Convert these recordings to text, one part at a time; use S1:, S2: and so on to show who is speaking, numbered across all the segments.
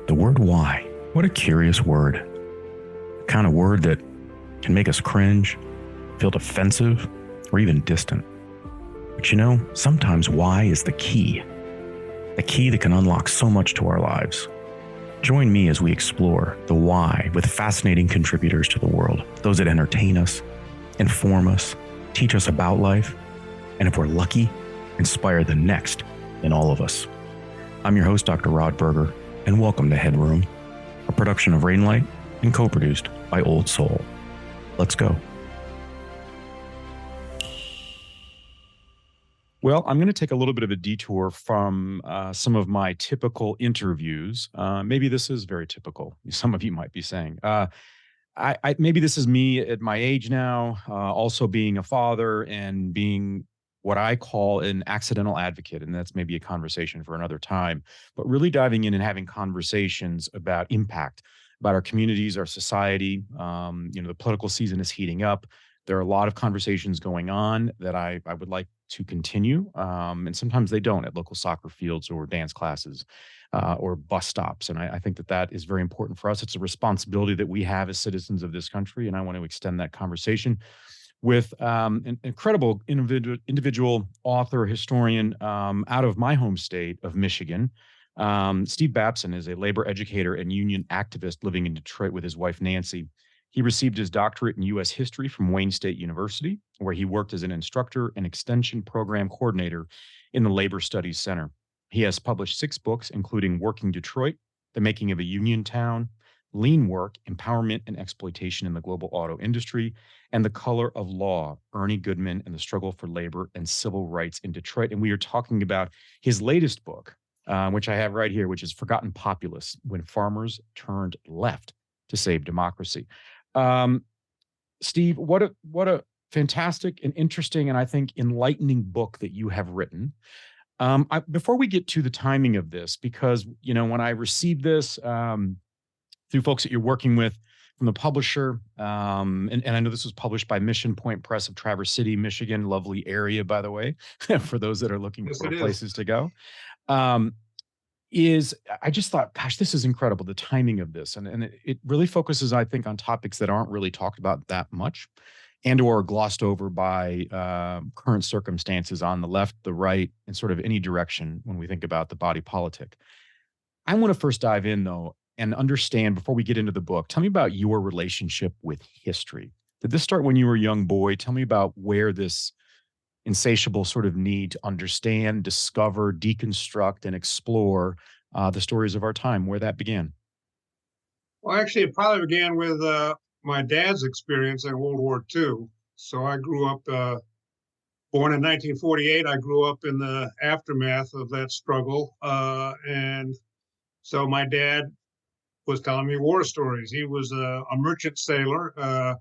S1: The word why. What a curious word. The kind of word that can make us cringe, feel defensive, or even distant. But you know, sometimes why is the key. The key that can unlock so much to our lives. Join me as we explore the why with fascinating contributors to the world, those that entertain us, inform us, teach us about life, and if we're lucky, inspire the next in all of us. I'm your host, Dr. Berger, and welcome to HeadRoom, a production of Rainlight and co-produced by Old Soul. Let's go. Well, I'm going to take a little bit of a detour from some of my typical interviews. Maybe this is very typical, some of you might be saying. Maybe this is me at my age now, also being a father and being what I call an accidental advocate, and that's maybe a conversation for another time, but really diving in and having conversations about impact, about our communities, our society. The political season is heating up. There are a lot of conversations going on that I would like to continue, and sometimes they don't at local soccer fields or dance classes or bus stops. And I think that is very important for us. It's a responsibility that we have as citizens of this country, and I want to extend that conversation with an incredible individual author, historian out of my home state of Michigan. Steve Babson is a labor educator and union activist living in Detroit with his wife, Nancy. He received his doctorate in U.S. history from Wayne State University, where he worked as an instructor and extension program coordinator in the Labor Studies Center. He has published 6 books, including Working Detroit, The Making of a Union Town, Lean Work, Empowerment and Exploitation in the Global Auto Industry, and The Color of Law, Ernie Goodman and the Struggle for Labor and Civil Rights in Detroit. And we are talking about his latest book, which I have right here, which is Forgotten Populists, When Farmers Turned Left to Save Democracy. Steve, what a fantastic and interesting and I think enlightening book that you have written. Before we get to the timing of this, because, when I received this through folks that you're working with from the publisher, and I know this was published by Mission Point Press of Traverse City, Michigan, lovely area, by the way, for those that are looking for places to go. I just thought, gosh, this is incredible, the timing of this. And it really focuses, I think, on topics that aren't really talked about that much and or glossed over by current circumstances on the left, the right, and sort of any direction when we think about the body politic. I want to first dive in, though, and understand, before we get into the book, tell me about your relationship with history. Did this start when you were a young boy? Tell me about where this insatiable sort of need to understand, discover, deconstruct, and explore the stories of our time, where that began.
S2: Well, actually, it probably began with my dad's experience in World War II. So I grew up, born in 1948. I grew up in the aftermath of that struggle. And so my dad was telling me war stories. He was a merchant sailor,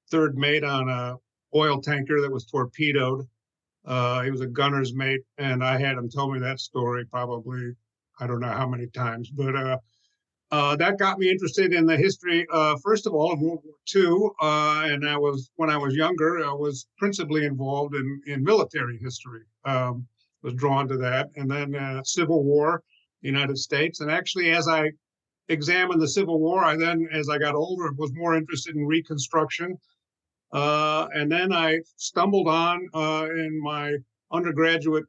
S2: third mate on a oil tanker that was torpedoed. He was a gunner's mate, and I had him tell me that story probably, I don't know how many times, but that got me interested in the history, first of all, of World War II. And when I was younger, I was principally involved in military history, was drawn to that. And then Civil War, United States. And actually, as I examined the Civil War, as I got older, was more interested in Reconstruction. And then I stumbled on, in my undergraduate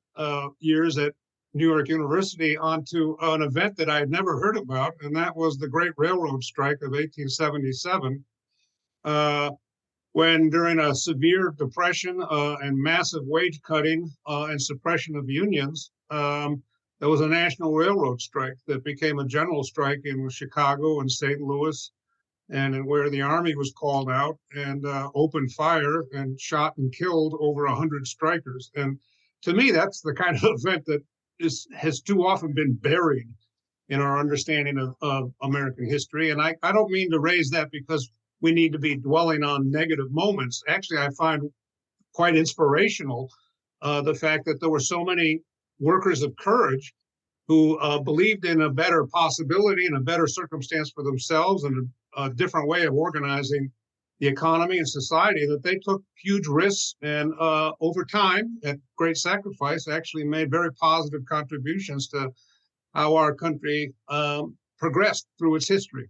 S2: years at New York University, onto an event that I had never heard about, and that was the Great Railroad Strike of 1877, when during a severe depression and massive wage cutting and suppression of unions, there was a national railroad strike that became a general strike in Chicago and St. Louis, and where the Army was called out and opened fire and shot and killed over 100 strikers. And to me, that's the kind of event that has too often been buried in our understanding of American history. And I don't mean to raise that because we need to be dwelling on negative moments. Actually, I find quite inspirational the fact that there were so many workers of courage who believed in a better possibility and a better circumstance for themselves and a different way of organizing the economy and society, that they took huge risks and over time, at great sacrifice, actually made very positive contributions to how our country progressed through its history.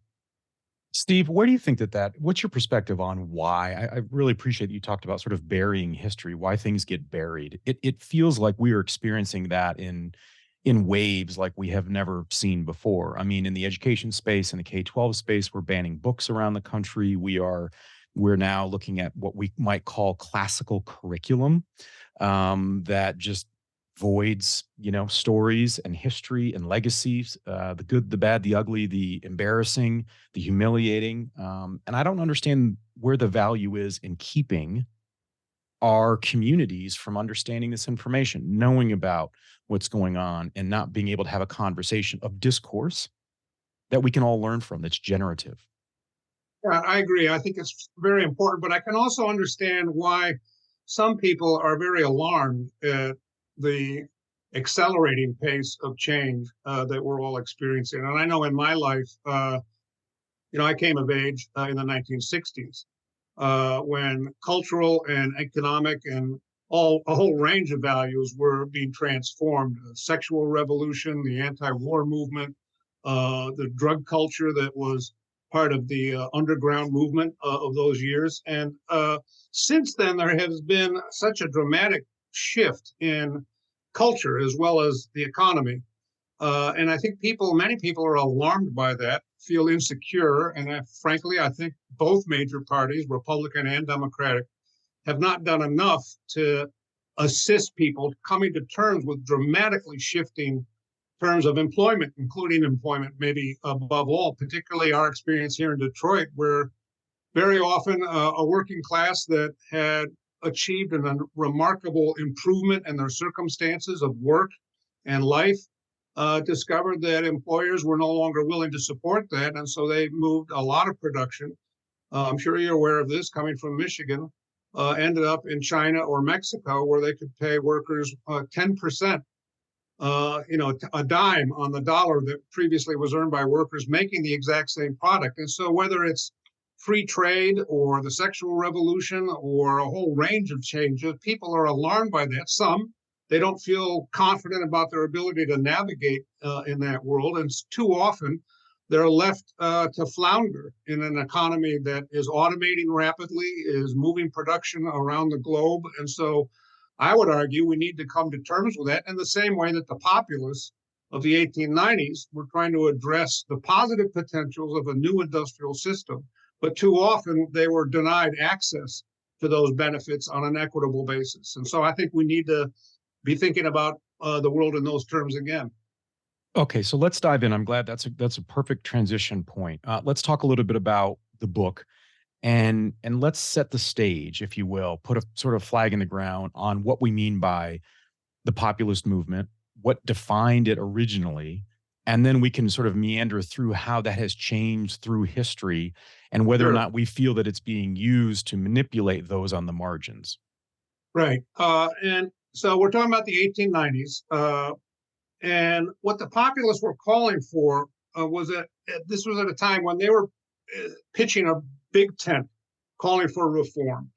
S1: Steve, where do you think what's your perspective on why? I really appreciate that you talked about sort of burying history, why things get buried. It feels like we are experiencing that in waves like we have never seen before. I mean, in the education space, in the K-12 space, we're banning books around the country. We're now looking at what we might call classical curriculum, that just voids, stories and history and legacies, the good, the bad, the ugly, the embarrassing, the humiliating. And I don't understand where the value is in keeping our communities from understanding this information, knowing about what's going on, and not being able to have a conversation of discourse that we can all learn from that's generative.
S2: Yeah, I agree. I think it's very important, but I can also understand why some people are very alarmed at the accelerating pace of change that we're all experiencing. And I know in my life, I came of age in the 1960s when cultural and economic and a whole range of values were being transformed. The sexual revolution, the anti-war movement, the drug culture that was part of the underground movement of those years. And since then, there has been such a dramatic shift in culture as well as the economy. And I think many people are alarmed by that, feel insecure. And frankly, I think both major parties, Republican and Democratic, have not done enough to assist people coming to terms with dramatically shifting terms of employment, including employment, maybe above all, particularly our experience here in Detroit, where very often a working class that had achieved a remarkable improvement in their circumstances of work and life discovered that employers were no longer willing to support that. And so they moved a lot of production. I'm sure you're aware of this, coming from Michigan, ended up in China or Mexico, where they could pay workers 10%, a dime on the dollar that previously was earned by workers making the exact same product. And so whether it's free trade or the sexual revolution or a whole range of changes, people are alarmed by that. Some, they don't feel confident about their ability to navigate in that world. And too often, they're left to flounder in an economy that is automating rapidly, is moving production around the globe. And so I would argue we need to come to terms with that in the same way that the populists of the 1890s were trying to address the positive potentials of a new industrial system. But too often, they were denied access to those benefits on an equitable basis. And so I think we need to be thinking about the world in those terms again.
S1: Okay, so let's dive in. I'm glad that's a perfect transition point. Let's talk a little bit about the book, and let's set the stage, if you will, put a sort of flag in the ground on what we mean by the populist movement, what defined it originally, and then we can sort of meander through how that has changed through history and whether or not we feel that it's being used to manipulate those on the margins.
S2: Right. And so we're talking about the 1890s. And what the populists were calling for was that this was at a time when they were pitching a big tent, calling for reform.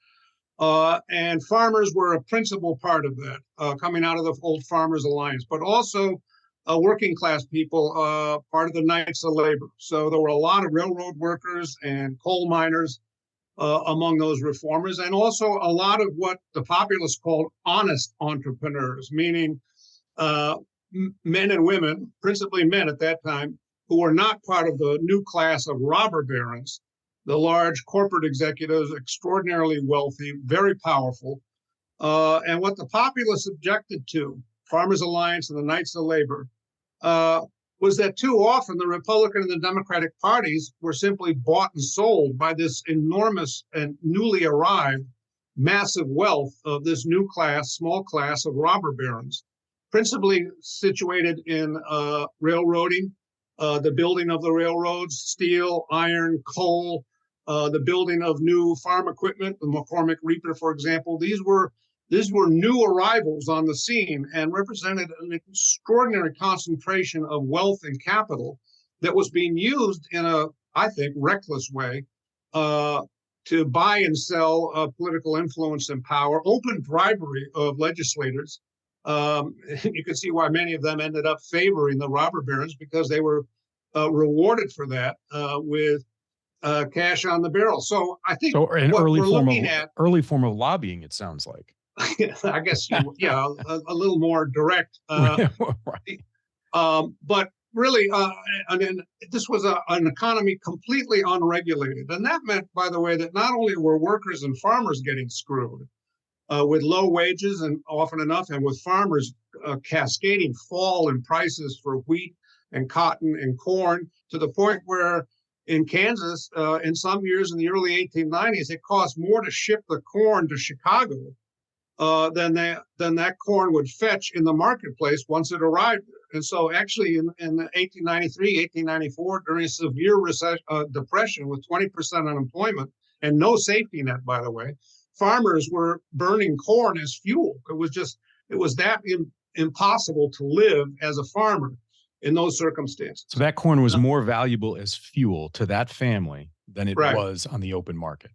S2: And farmers were a principal part of that, coming out of the old Farmers Alliance, but also working class people, part of the Knights of Labor. So there were a lot of railroad workers and coal miners among those reformers, and also a lot of what the populists called honest entrepreneurs, meaning men and women, principally men at that time, who were not part of the new class of robber barons, the large corporate executives, extraordinarily wealthy, very powerful. And what the populists objected to, Farmers Alliance and the Knights of Labor, was that too often the Republican and the Democratic parties were simply bought and sold by this enormous and newly arrived massive wealth of this new class, small class of robber barons, principally situated in railroading, the building of the railroads, steel, iron, coal, the building of new farm equipment, the McCormick Reaper, for example. These were new arrivals on the scene and represented an extraordinary concentration of wealth and capital that was being used in a, I think, reckless way to buy and sell political influence and power, open bribery of legislators. You can see why many of them ended up favoring the robber barons, because they were rewarded for that with cash on the barrel. So I think
S1: So an
S2: what we're looking at,
S1: early form of lobbying, it sounds like.
S2: I guess, yeah, a little more direct.
S1: Right.
S2: But really, I mean, this was an economy completely unregulated. And that meant, by the way, that not only were workers and farmers getting screwed with low wages and often enough, and with farmers cascading fall in prices for wheat and cotton and corn to the point where in Kansas, in some years in the early 1890s, it cost more to ship the corn to Chicago than that corn would fetch in the marketplace once it arrived there. And so actually in 1893, 1894, during a severe depression with 20% unemployment and no safety net, by the way, farmers were burning corn as fuel. It was that impossible to live as a farmer in those circumstances.
S1: So that corn was more valuable as fuel to that family than it was on the open market.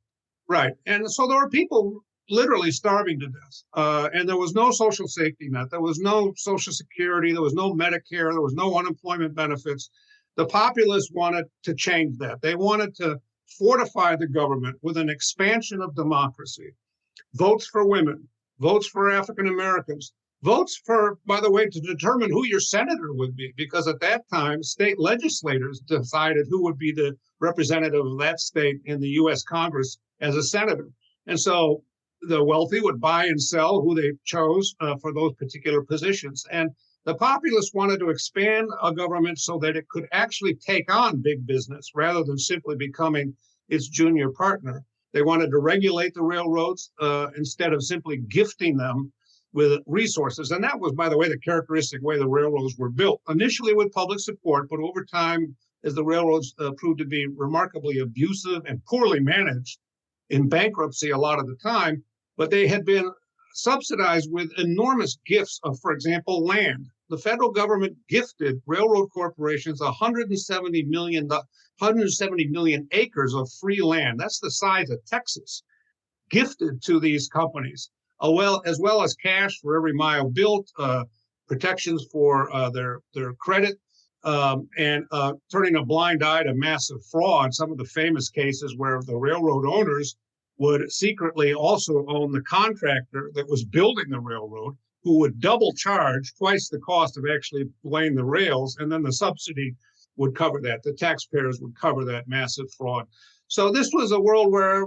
S2: Right. And so there were people literally starving to death. And there was no social safety net. There was no Social Security. There was no Medicare. There was no unemployment benefits. The populists wanted to change that. They wanted to fortify the government with an expansion of democracy, votes for women, votes for African Americans, votes for, by the way, to determine who your senator would be, because at that time, state legislators decided who would be the representative of that state in the U.S. Congress as a senator. And so the wealthy would buy and sell who they chose for those particular positions. And the populists wanted to expand a government so that it could actually take on big business rather than simply becoming its junior partner. They wanted to regulate the railroads instead of simply gifting them with resources. And that was, by the way, the characteristic way the railroads were built, initially with public support, but over time, as the railroads proved to be remarkably abusive and poorly managed, in bankruptcy a lot of the time, but they had been subsidized with enormous gifts of, for example, land. The federal government gifted railroad corporations 170 million acres of free land. That's the size of Texas, gifted to these companies, as well as cash for every mile built, protections for their credit, and turning a blind eye to massive fraud. Some of the famous cases where the railroad owners would secretly also own the contractor that was building the railroad, who would double charge twice the cost of actually laying the rails, and then the subsidy would cover that. The taxpayers would cover that massive fraud. So this was a world where,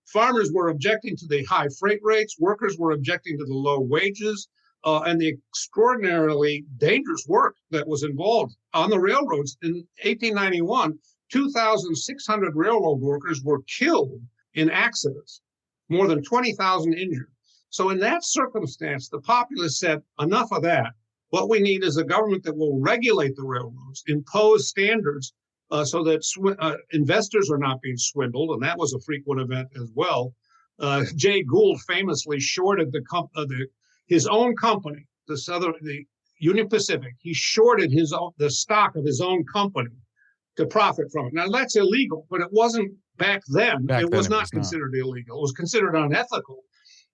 S2: farmers were objecting to the high freight rates, workers were objecting to the low wages, and the extraordinarily dangerous work that was involved on the railroads. In 1891, 2,600 railroad workers were killed in accidents, more than 20,000 injured. So in that circumstance, the populists said, enough of that. What we need is a government that will regulate the railroads, impose standards so that investors are not being swindled, and that was a frequent event as well. Jay Gould famously shorted his own company, the Union Pacific. He shorted the stock of his own company to profit from it. Now that's illegal, but it wasn't back then. It was not considered illegal. It was considered unethical.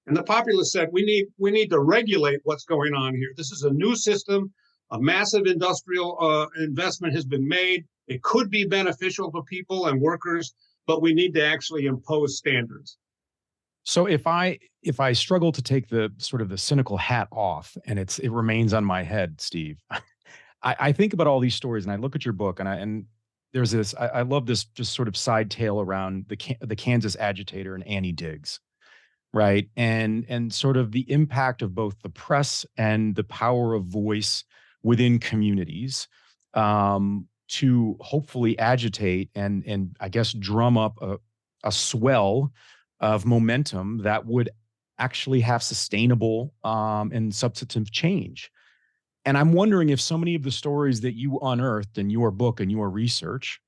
S2: And the populists said, we need to regulate what's going on here. This is a new system. A massive industrial investment has been made. It could be beneficial to people and workers, but we need to actually impose standards.
S1: So if I struggle to take the sort of the cynical hat off, and it remains on my head, Steve, I think about all these stories, and I look at your book, and there's this. I love this just sort of side tale around the Kansas agitator and Annie Diggs, right? And sort of the impact of both the press and the power of voice within communities to hopefully agitate and I guess drum up a swell of momentum that would actually have sustainable and substantive change. And I'm wondering if so many of the stories that you unearthed in your book and your research,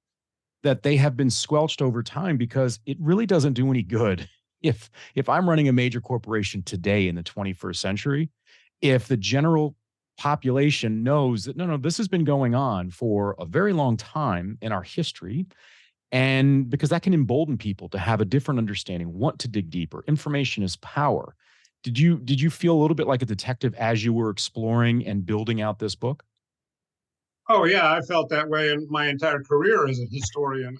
S1: that they have been squelched over time, because it really doesn't do any good if I'm running a major corporation today in the 21st century, if the general population knows that, no, this has been going on for a very long time in our history. And because that can embolden people to have a different understanding, want to dig deeper. Information is power. Did you feel a little bit like a detective as you were exploring and building out this book?
S2: Oh yeah, I felt that way in my entire career as a historian.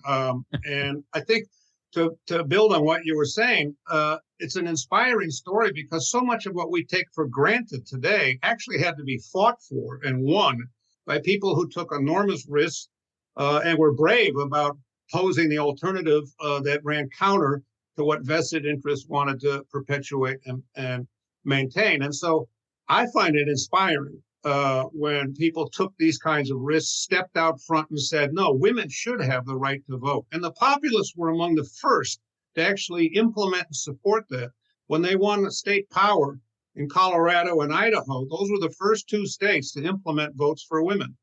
S2: And I think to build on what you were saying, it's an inspiring story because so much of what we take for granted today actually had to be fought for and won by people who took enormous risks and were brave about posing the alternative that ran counter to what vested interests wanted to perpetuate and maintain. And so I find it inspiring when people took these kinds of risks, stepped out front and said, no, women should have the right to vote. And the populists were among the first to actually implement and support that. When they won state power in Colorado and Idaho, those were the first two states to implement votes for women.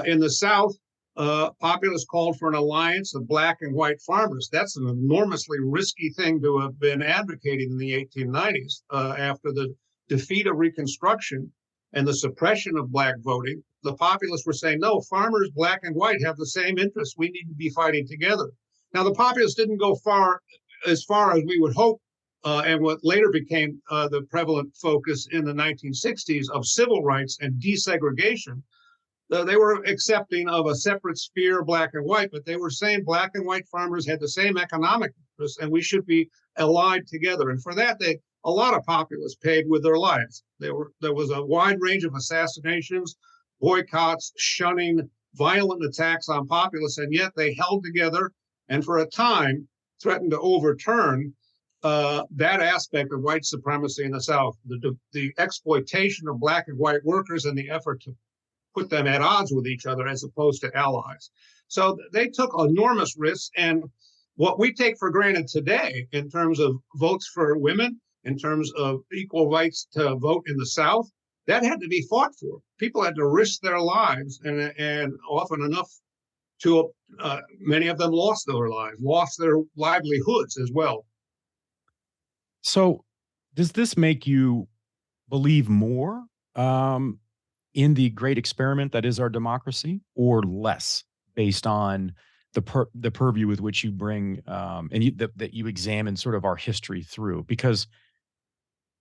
S2: In the South, populists called for an alliance of black and white farmers. That's an enormously risky thing to have been advocating in the 1890s after the defeat of Reconstruction and the suppression of black voting. The populists were saying, no, farmers, black and white, have the same interests. We need to be fighting together. Now, the populists didn't go as far as we would hope, and what later became the prevalent focus in the 1960s of civil rights and desegregation. They were accepting of a separate sphere, black and white, but they were saying black and white farmers had the same economic interests and we should be allied together. And for that, a lot of populists paid with their lives. There was a wide range of assassinations, boycotts, shunning, violent attacks on populists, and yet they held together and for a time threatened to overturn that aspect of white supremacy in the South, the exploitation of black and white workers and the effort to put them at odds with each other as opposed to allies. So they took enormous risks. And what we take for granted today in terms of votes for women, in terms of equal rights to vote in the South, that had to be fought for. People had to risk their lives, and often enough to many of them lost their lives, lost their livelihoods as well.
S1: So does this make you believe more in the great experiment that is our democracy, or less, based on the purview with which you bring that you examine sort of our history through? Because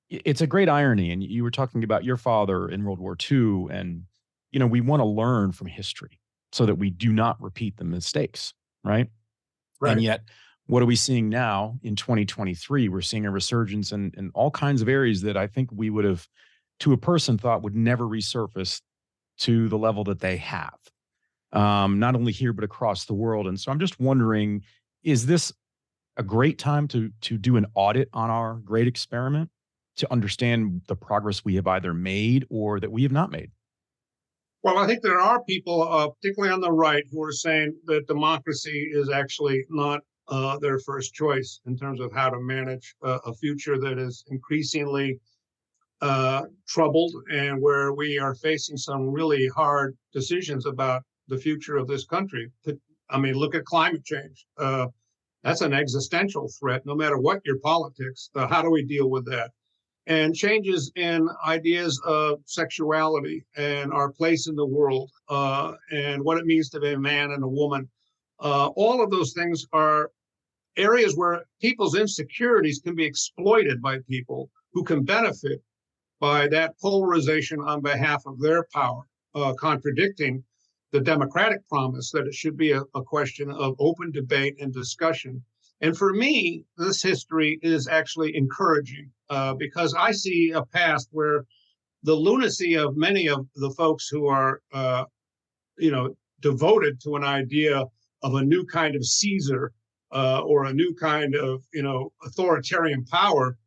S1: it's a great irony, and you were talking about your father in World War II, and we want to learn from history so that we do not repeat the mistakes, right?
S2: Right.
S1: And yet, what are we seeing now in 2023? We're seeing a resurgence in all kinds of areas that I think we would have, to a person, thought would never resurface to the level that they have, not only here, but across the world. And so I'm just wondering, is this a great time to do an audit on our great experiment to understand the progress we have either made or that we have not made?
S2: Well, I think there are people, particularly on the right, who are saying that democracy is actually not their first choice in terms of how to manage a future that is increasingly troubled and where we are facing some really hard decisions about the future of this country. I mean, look at climate change. That's an existential threat, no matter what your politics. How do we deal with that? And changes in ideas of sexuality and our place in the world and what it means to be a man and a woman. All of those things are areas where people's insecurities can be exploited by people who can benefit by that polarization on behalf of their power, contradicting the democratic promise that it should be a question of open debate and discussion. And for me, this history is actually encouraging because I see a past where the lunacy of many of the folks who are, devoted to an idea of a new kind of Caesar or a new kind of, authoritarian power,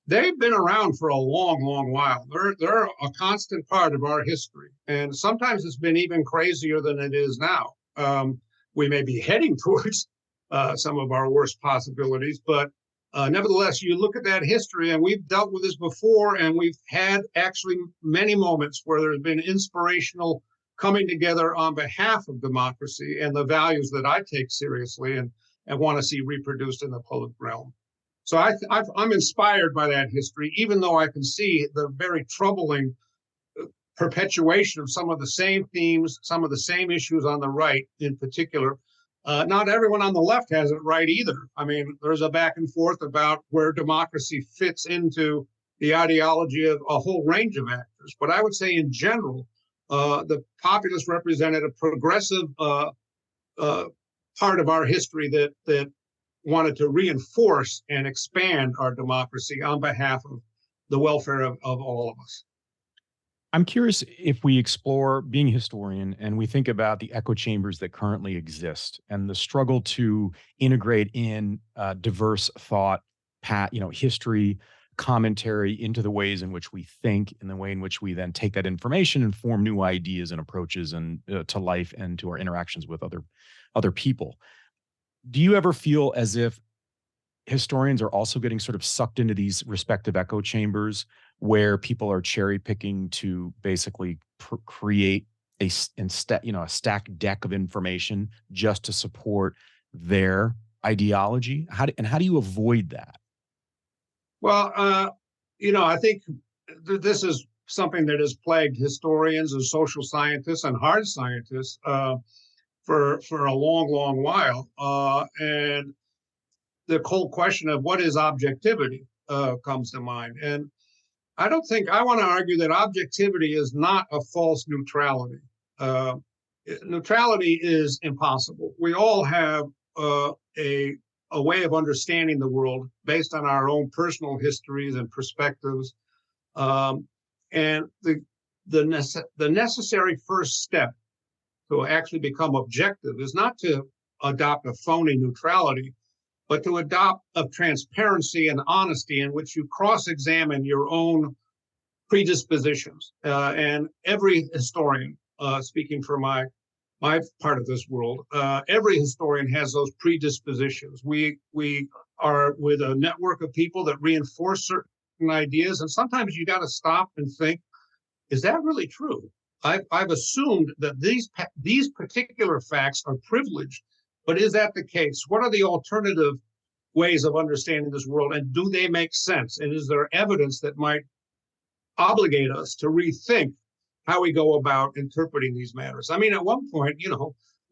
S2: they've been around for a long, long while. They're a constant part of our history. And sometimes it's been even crazier than it is now. We may be heading towards some of our worst possibilities, but nevertheless, you look at that history, and we've dealt with this before, and we've had actually many moments where there's been inspirational coming together on behalf of democracy and the values that I take seriously and want to see reproduced in the public realm. So I'm inspired by that history, even though I can see the very troubling perpetuation of some of the same themes, some of the same issues on the right in particular. Not everyone on the left has it right either. I mean, there's a back and forth about where democracy fits into the ideology of a whole range of actors. But I would say in general, The populists represented a progressive part of our history that wanted to reinforce and expand our democracy on behalf of the welfare of all of us.
S1: I'm curious if we explore being a historian and we think about the echo chambers that currently exist and the struggle to integrate in diverse thought, history, commentary into the ways in which we think, in the way in which we then take that information and form new ideas and approaches and to life and to our interactions with other people. Do you ever feel as if historians are also getting sort of sucked into these respective echo chambers where people are cherry picking to basically create a stacked deck of information just to support their ideology? How do you avoid that?
S2: Well, I think this is something that has plagued historians and social scientists and hard scientists for a long, long while. And the whole question of what is objectivity comes to mind. And I want to argue that objectivity is not a false neutrality. Neutrality is impossible. We all have a way of understanding the world based on our own personal histories and perspectives. And the necessary first step to actually become objective is not to adopt a phony neutrality, but to adopt a transparency and honesty in which you cross-examine your own predispositions. And every historian, speaking for my part of this world, every historian has those predispositions. We are with a network of people that reinforce certain ideas, and sometimes you got to stop and think, is that really true? I've assumed that these particular facts are privileged, but is that the case? What are the alternative ways of understanding this world, and do they make sense? And is there evidence that might obligate us to rethink how we go about interpreting these matters? I mean, at one point,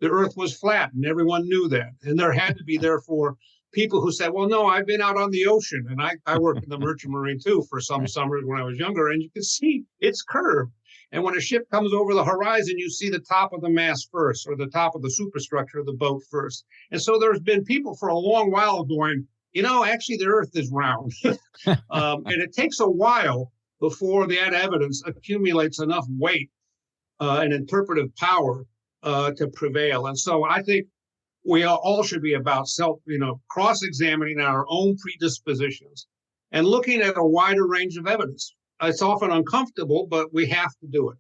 S2: the earth was flat and everyone knew that. And there had to be, therefore, people who said, well, no, I've been out on the ocean. And I worked in the merchant marine, too, for some summers when I was younger. And you can see it's curved. And when a ship comes over the horizon, you see the top of the mast first, or the top of the superstructure of the boat first. And so there's been people for a long while going, actually, the earth is round. And it takes a while before that evidence accumulates enough weight and interpretive power to prevail. And so I think we all should be about cross-examining our own predispositions and looking at a wider range of evidence. It's often uncomfortable, but we have to do it.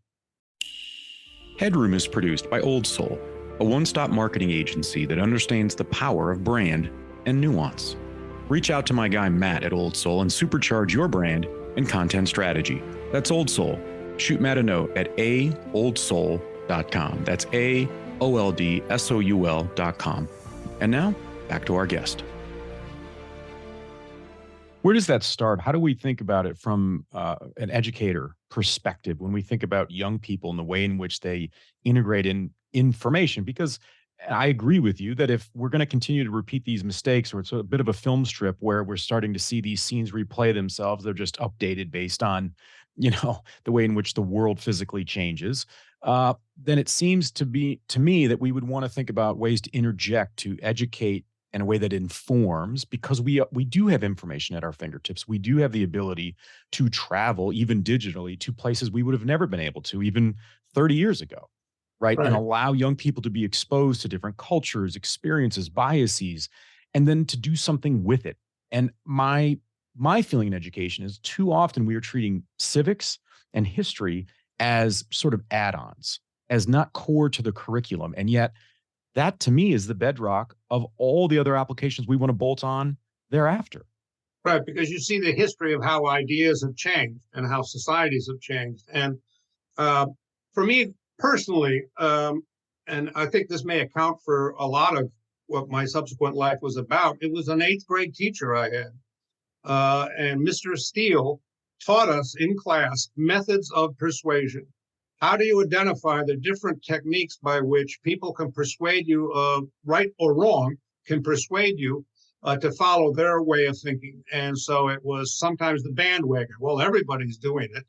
S1: HeadRoom is produced by Old Soul, a one-stop marketing agency that understands the power of brand and nuance. Reach out to my guy Matt at Old Soul and supercharge your brand and content strategy. That's Old Soul. Shoot Matt a note at aoldsoul.com. That's AOLDSOUL.com. And now, back to our guest. Where does that start? How do we think about it from an educator perspective when we think about young people and the way in which they integrate in information? Because I agree with you that if we're going to continue to repeat these mistakes, or it's a bit of a film strip where we're starting to see these scenes replay themselves, they're just updated based on, the way in which the world physically changes, then it seems to me that we would want to think about ways to interject, to educate in a way that informs, because we do have information at our fingertips. We do have the ability to travel, even digitally, to places we would have never been able to even 30 years ago. Right. And allow young people to be exposed to different cultures, experiences, biases, and then to do something with it. And my feeling in education is too often we are treating civics and history as sort of add-ons, as not core to the curriculum. And yet that to me is the bedrock of all the other applications we want to bolt on thereafter.
S2: Right, because you see the history of how ideas have changed and how societies have changed. And for me, personally, and I think this may account for a lot of what my subsequent life was about, it was an 8th grade teacher I had. And Mr. Steele taught us in class methods of persuasion. How do you identify the different techniques by which people can persuade you, right or wrong, can persuade you to follow their way of thinking? And so it was sometimes the bandwagon. Well, everybody's doing it.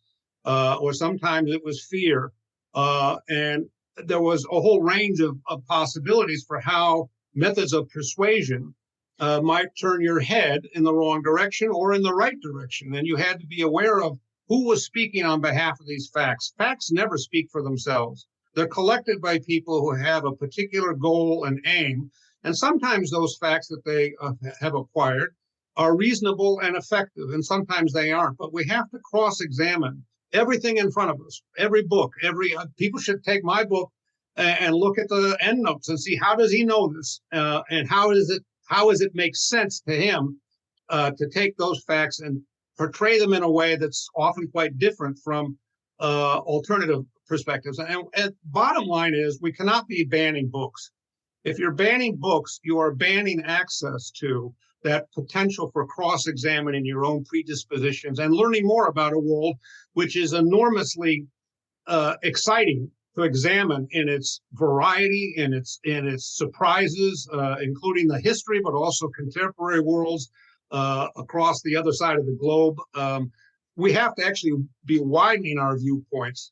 S2: Or sometimes it was fear. And there was a whole range of possibilities for how methods of persuasion might turn your head in the wrong direction or in the right direction. And you had to be aware of who was speaking on behalf of these facts. Facts never speak for themselves. They're collected by people who have a particular goal and aim. And sometimes those facts that they have acquired are reasonable and effective, and sometimes they aren't. But we have to cross-examine everything in front of us, every book, people should take my book and look at the endnotes and see how does he know this, and how does it make sense to him to take those facts and portray them in a way that's often quite different from alternative perspectives. And bottom line is, we cannot be banning books. If you're banning books, you are banning access to that potential for cross-examining your own predispositions and learning more about a world which is enormously exciting to examine in its variety, in its surprises, including the history, but also contemporary worlds across the other side of the globe. We have to actually be widening our viewpoints,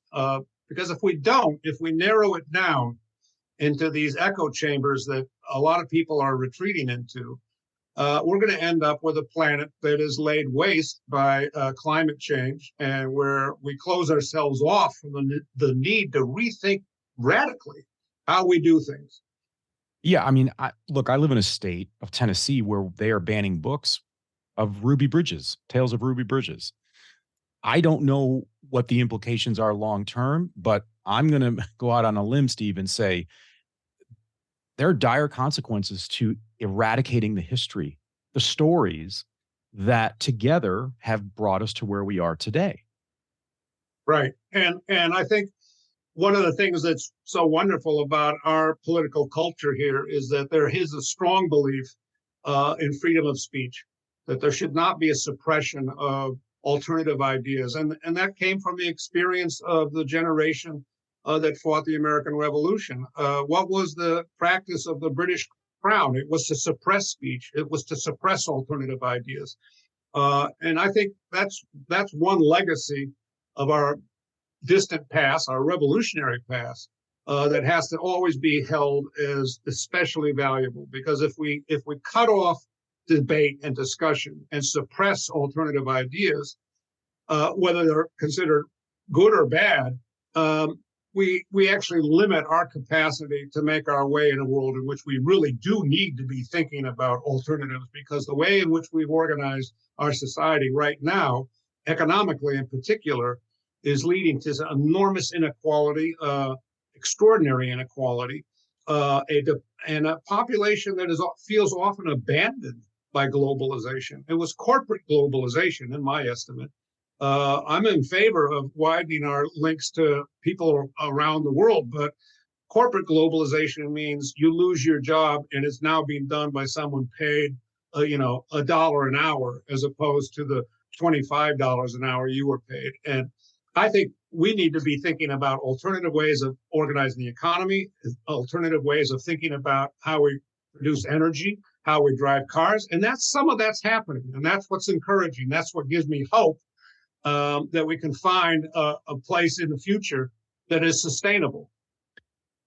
S2: because if we narrow it down into these echo chambers that a lot of people are retreating into, we're going to end up with a planet that is laid waste by climate change, and where we close ourselves off from the need to rethink radically how we do things.
S1: Yeah, I mean, I live in a state of Tennessee where they are banning books of Ruby Bridges, Tales of Ruby Bridges. I don't know what the implications are long term, but I'm going to go out on a limb, Steve, and say there are dire consequences to eradicating the history, the stories that together have brought us to where we are today.
S2: Right. And I think one of the things that's so wonderful about our political culture here is that there is a strong belief in freedom of speech, that there should not be a suppression of alternative ideas. And that came from the experience of the generation that fought the American Revolution. What was the practice of the British Crown? It was to suppress speech. It was to suppress alternative ideas. And I think that's one legacy of our distant past, our revolutionary past, that has to always be held as especially valuable. Because if we cut off debate and discussion and suppress alternative ideas, whether they're considered good or bad, we actually limit our capacity to make our way in a world in which we really do need to be thinking about alternatives, because the way in which we've organized our society right now, economically in particular, is leading to enormous inequality, extraordinary inequality, and a population that feels often abandoned by globalization. It was corporate globalization, in my estimate. I'm in favor of widening our links to people around the world, but corporate globalization means you lose your job and it's now being done by someone paid, $1 an hour, as opposed to the $25 an hour you were paid. And I think we need to be thinking about alternative ways of organizing the economy, alternative ways of thinking about how we produce energy, how we drive cars. And some of that's happening. And that's what's encouraging. That's what gives me hope that we can find a place in the future that is sustainable.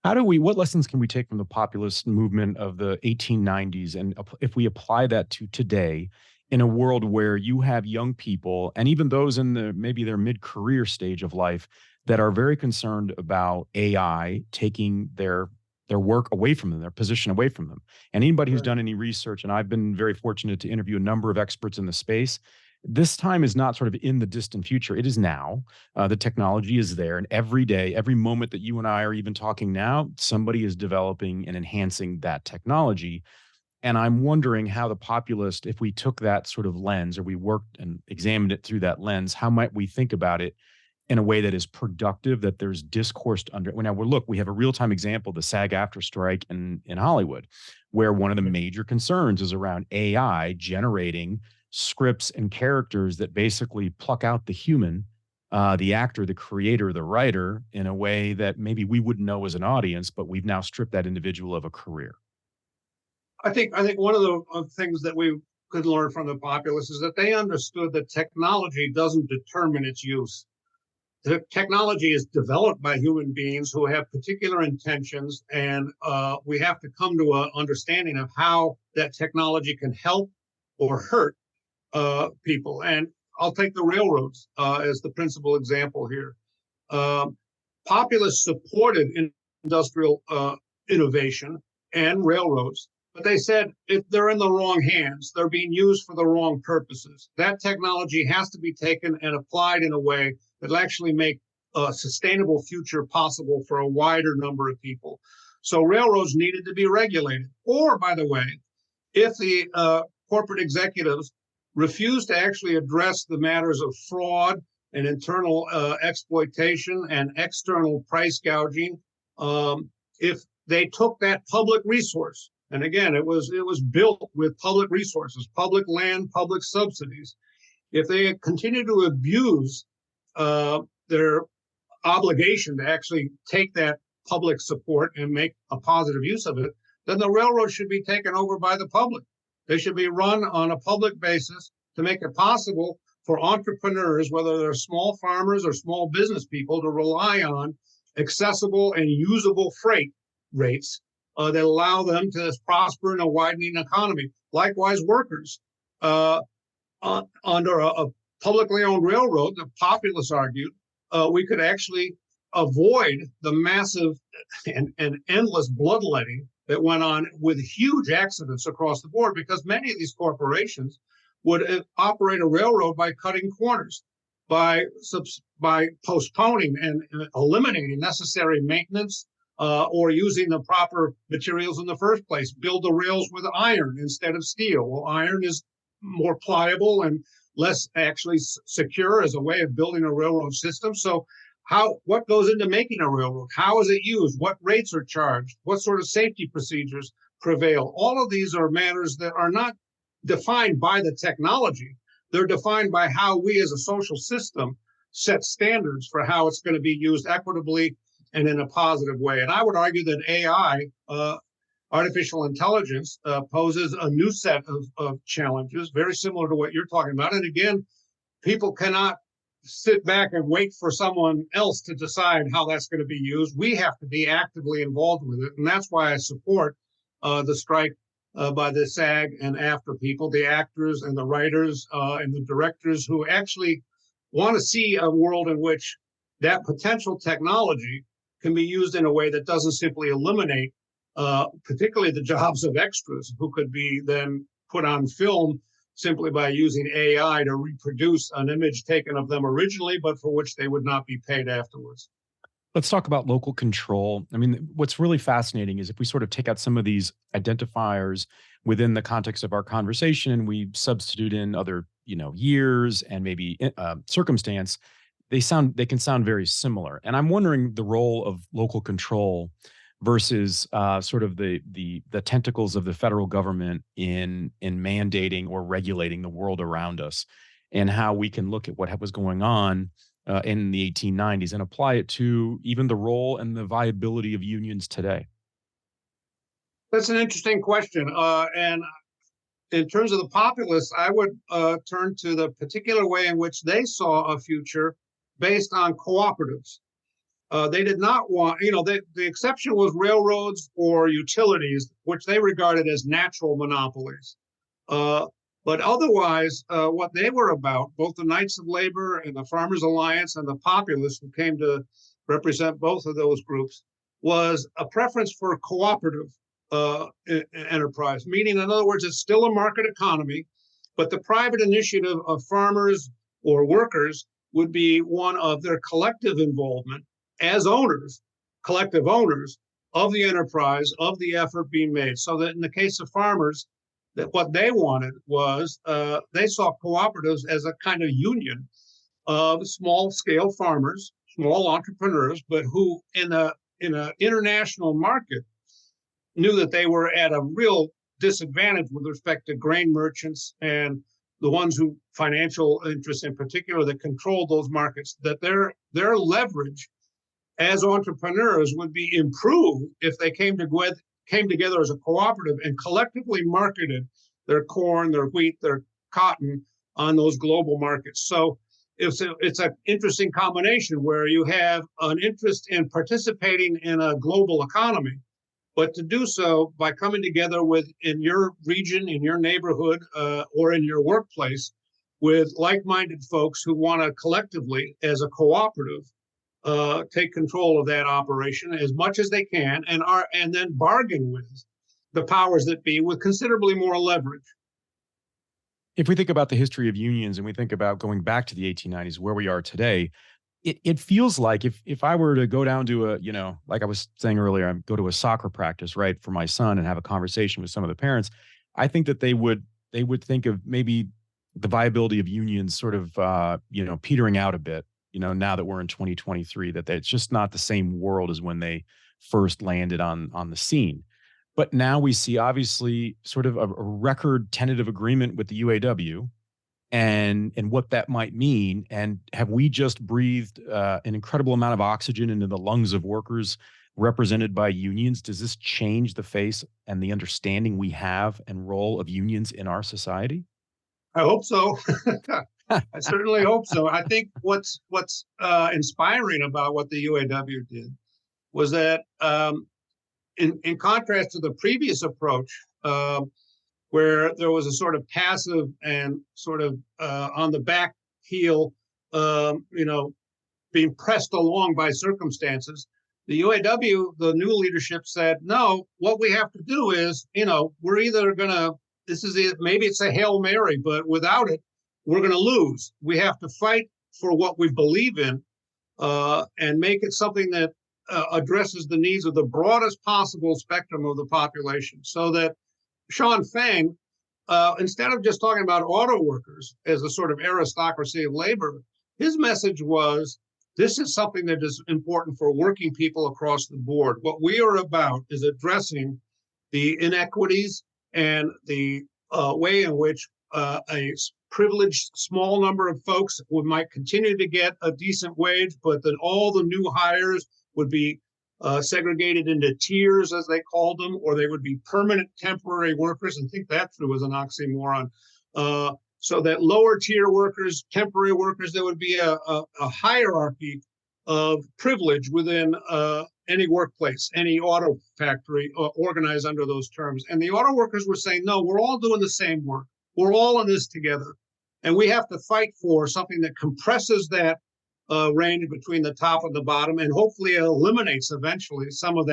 S1: What lessons can we take from the populist movement of the 1890s? And if we apply that to today, in a world where you have young people and even those in maybe their mid-career stage of life that are very concerned about AI taking their work away from them, their position away from them. And anybody who's done any research, and I've been very fortunate to interview a number of experts in the space, this time is not sort of in the distant future. It is now. The technology is there. And every day, every moment that you and I are even talking now, somebody is developing and enhancing that technology. And I'm wondering how the populist, if we took that sort of lens, or we worked and examined it through that lens, how might we think about it in a way that is productive, that there's discourse under. Now, we have a real-time example, the SAG-AFTRA strike in Hollywood, where one of the major concerns is around AI generating scripts and characters that basically pluck out the human, the actor, the creator, the writer, in a way that maybe we wouldn't know as an audience, but we've now stripped that individual of a career.
S2: I think one of the things that we could learn from the populists is that they understood that technology doesn't determine its use. the technology is developed by human beings who have particular intentions, and we have to come to an understanding of how that technology can help or hurt people. And I'll take the railroads as the principal example here. Populists supported industrial innovation and railroads, but they said if they're in the wrong hands, they're being used for the wrong purposes. That technology has to be taken and applied in a way that'll actually make a sustainable future possible for a wider number of people. So railroads needed to be regulated. Or, by the way, if the corporate executives refuse to actually address the matters of fraud and internal exploitation and external price gouging, if they took that public resource, and again, it was built with public resources, public land, public subsidies. If they continue to abuse their obligation to actually take that public support and make a positive use of it, then the railroad should be taken over by the public. They should be run on a public basis to make it possible for entrepreneurs, whether they're small farmers or small business people, to rely on accessible and usable freight rates that allow them to prosper in a widening economy. Likewise, workers. Under a publicly owned railroad, the populists argued, we could actually avoid the massive and endless bloodletting that went on with huge accidents across the board, because many of these corporations would operate a railroad by cutting corners, by postponing and eliminating necessary maintenance, or using the proper materials in the first place. Build the rails with iron instead of steel. Well, iron is more pliable and less actually secure as a way of building a railroad system. So what goes into making a railroad? How is it used? What rates are charged? What sort of safety procedures prevail? All of these are matters that are not defined by the technology. They're defined by how we as a social system set standards for how it's going to be used equitably and in a positive way. And I would argue that AI, artificial intelligence, poses a new set of challenges, very similar to what you're talking about. And again, people cannot sit back and wait for someone else to decide how that's going to be used. We have to be actively involved with it. And that's why I support the strike by the SAG and AFTRA people, the actors and the writers and the directors who actually want to see a world in which that potential technology can be used in a way that doesn't simply eliminate particularly the jobs of extras who could be then put on film simply by using AI to reproduce an image taken of them originally, but for which they would not be paid afterwards.
S1: Let's talk about local control. I mean, what's really fascinating is if we sort of take out some of these identifiers within the context of our conversation and we substitute in other, years and maybe circumstance, they can sound very similar. And I'm wondering the role of local control versus sort of the tentacles of the federal government in mandating or regulating the world around us, and how we can look at what was going on in the 1890s and apply it to even the role and the viability of unions today.
S2: That's an interesting question. And in terms of the populists, I would turn to the particular way in which they saw a future based on cooperatives. They did not want, the exception was railroads or utilities, which they regarded as natural monopolies. But otherwise, what they were about, both the Knights of Labor and the Farmers Alliance and the populists who came to represent both of those groups, was a preference for cooperative enterprise, meaning, in other words, it's still a market economy, but the private initiative of farmers or workers would be one of their collective involvement as owners, collective owners of the enterprise, of the effort being made. So that in the case of farmers, that what they wanted was they saw cooperatives as a kind of union of small-scale farmers, small entrepreneurs, but who in an international market knew that they were at a real disadvantage with respect to grain merchants and the ones who financial interests in particular that controlled those markets, that their leverage as entrepreneurs would be improved if they came together as a cooperative and collectively marketed their corn, their wheat, their cotton on those global markets. So it's an interesting combination where you have an interest in participating in a global economy, but to do so by coming together in your region, in your neighborhood, or in your workplace with like-minded folks who want to collectively, as a cooperative, take control of that operation as much as they can, and then bargain with the powers that be with considerably more leverage.
S1: If we think about the history of unions and we think about going back to the 1890s, where we are today, it feels like if I were to go down to like I was saying earlier, I go to a soccer practice, right, for my son and have a conversation with some of the parents, I think that they would think of maybe the viability of unions sort of, petering out a bit, now that we're in 2023, that it's just not the same world as when they first landed on the scene. But now we see obviously sort of a record tentative agreement with the UAW and what that might mean. And have we just breathed an incredible amount of oxygen into the lungs of workers represented by unions? Does this change the face and the understanding we have and role of unions in our society?
S2: I hope so. I certainly hope so. I think what's inspiring about what the UAW did was that, in contrast to the previous approach, where there was a sort of passive and sort of on the back heel, being pressed along by circumstances, the UAW, the new leadership said, no, what we have to do is, we're either going to, maybe it's a Hail Mary, but without it, we're going to lose. We have to fight for what we believe in, and make it something that addresses the needs of the broadest possible spectrum of the population. So that Sean Fang, instead of just talking about auto workers as a sort of aristocracy of labor, his message was, this is something that is important for working people across the board. What we are about is addressing the inequities and the way in which a privileged small number of folks might continue to get a decent wage, but that all the new hires would be segregated into tiers, as they called them, or they would be permanent temporary workers. And think that through as an oxymoron. So that lower tier workers, temporary workers, there would be a hierarchy of privilege within any workplace, any auto factory, organized under those terms. And the auto workers were saying, no, we're all doing the same work. We're all in this together. And we have to fight for something that compresses that range between the top and the bottom, and hopefully eliminates eventually some of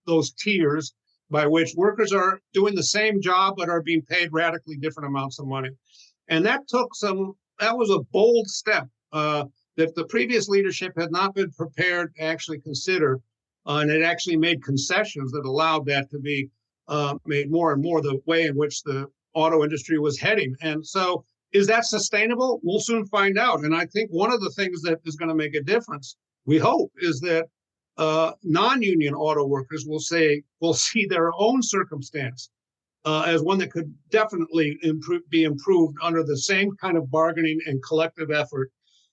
S2: those tiers by which workers are doing the same job but are being paid radically different amounts of money. And that was a bold step that the previous leadership had not been prepared to actually consider, and it actually made concessions that allowed that to be made more and more the way in which the auto industry was heading. And so, is that sustainable? We'll soon find out. And I think one of the things that is going to make a difference, we hope, is that non-union auto workers will see their own circumstance as one that could definitely be improved under the same kind of bargaining and collective effort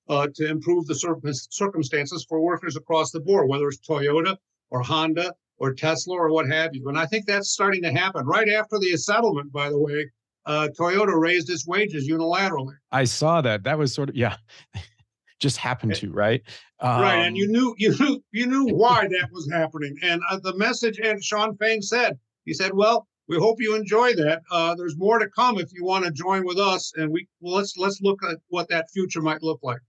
S2: to improve the circumstances for workers across the board, whether it's Toyota or Honda or Tesla or what have you. And I think that's starting to happen. Right after the settlement, by the way, Toyota raised its wages unilaterally.
S1: I saw that. That was sort of, just happened to, right?
S2: Right, and you knew why that was happening. And the message, and Sean Fang said, well, we hope you enjoy that. There's more to come if you want to join with us, and let's look at what that future might look like.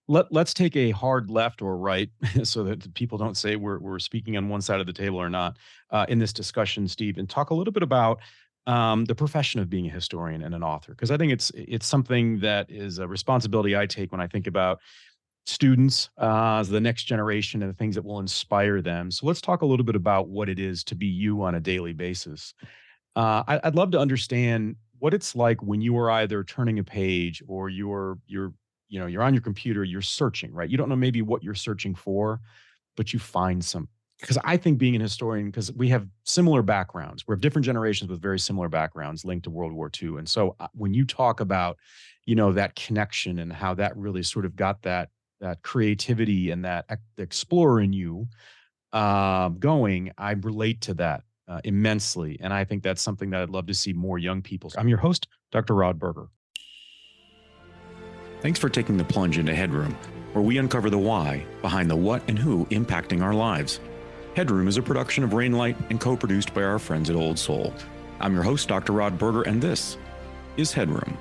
S1: Let's take a hard left or right so that people don't say we're speaking on one side of the table or not in this discussion, Steve, and talk a little bit about the profession of being a historian and an author, because I think it's something that is a responsibility I take when I think about students, the next generation, and the things that will inspire them. So let's talk a little bit about what it is to be you on a daily basis. I'd love to understand what it's like when you are either turning a page or you're on your computer, you're searching, right? You don't know maybe what you're searching for, but you find some. Because I think being an historian, because we have similar backgrounds, we're different generations with very similar backgrounds linked to World War II. And so when you talk about, that connection and how that really sort of got that creativity and that explorer in you going, I relate to that immensely. And I think that's something that I'd love to see more young people. I'm your host, Dr. Rod Berger. Thanks for taking the plunge into HeadRoom, where we uncover the why behind the what and who impacting our lives. HeadRoom is a production of Rainlight and co-produced by our friends at Old Soul. I'm your host, Dr. Rod Berger, and this is HeadRoom.